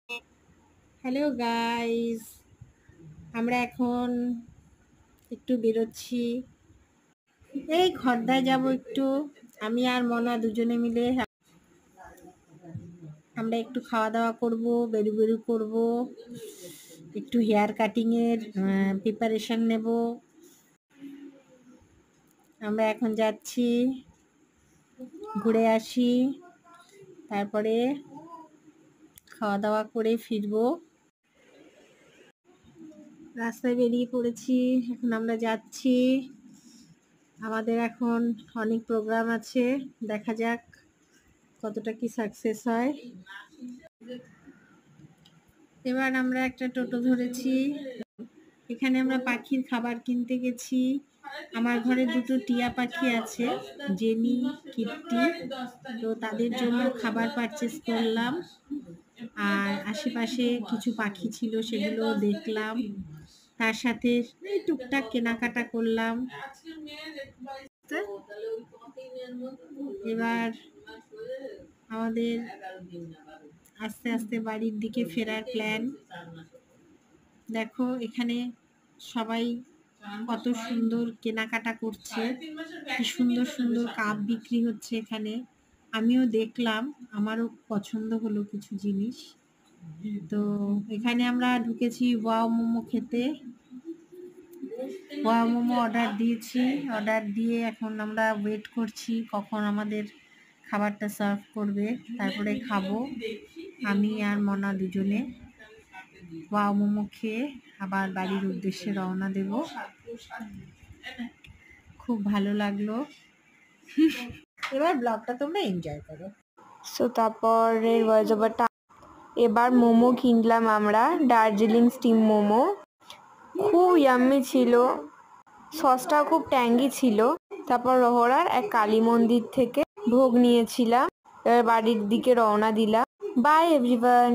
Hello guys, আমরা এখন একটু বেরোচ্ছি। এই খর্দায় যাব একটু, আমি আর মনা দুজনে মিলে। আমরা একটু খাওয়া দাওয়া করব, বেরু বেরু করব, একটু হেয়ার কাটিংয়ের প্রিপারেশন নেব। আমরা এখন যাচ্ছি, ঘুরে আসি, তারপরে খাওয়া দাওয়া করে ফিরবো। রাস্তায় বেরিয়ে পড়েছি, এখন আমরা যাচ্ছি। আমাদের এখন অনেক প্রোগ্রাম আছে, দেখা যাক কতটা কি সাকসেস হয়। এবার আমরা একটা টোটো ধরেছি, এখানে আমরা পাখির খাবার কিনতে গেছি। আমার ঘরে দুটো টিয়া পাখি আছে, জেনি, কিট্টি, তো তাদের জন্য খাবার পারচেস করলাম। আর আশেপাশে কিছু পাখি ছিল, সেগুলো দেখলাম, তার সাথে এই টুকটাক কেনাকাটা করলাম। এবার আমাদের আস্তে আস্তে বাড়ির দিকে ফেরার প্ল্যান। দেখো এখানে সবাই কত সুন্দর কেনাকাটা করছে, কি সুন্দর সুন্দর কাপ বিক্রি হচ্ছে এখানে। আমিও দেখলাম, আমারও পছন্দ হলো কিছু জিনিস। তো এখানে আমরা ঢুকেছি ওয়াও মোমো খেতে। ওয়াও মোমো অর্ডার দিয়েছি, অর্ডার দিয়ে এখন আমরা ওয়েট করছি কখন আমাদের খাবারটা সার্ভ করবে, তারপরে খাবো আমি আর মনা দুজনে। ওয়াও মোমো খেয়ে আবার বাড়ির উদ্দেশ্যে রওনা দেব। খুব ভালো লাগলো। এবার ব্লগটা তোমরা এনজয় করো। সো তারপরের ভয়েস ওভারটা, এবার মোমো কিনলাম আমরা, দার্জিলিং স্টিম মোমো, খুব ইয়াম্মি ছিল, সসটা খুব ট্যাঙ্গি ছিল। তারপর রোহরার এক কালী মন্দির থেকে ভোগ নিয়েছিলাম, এবার বাড়ির দিকে রওনা দিলাম। By everyone.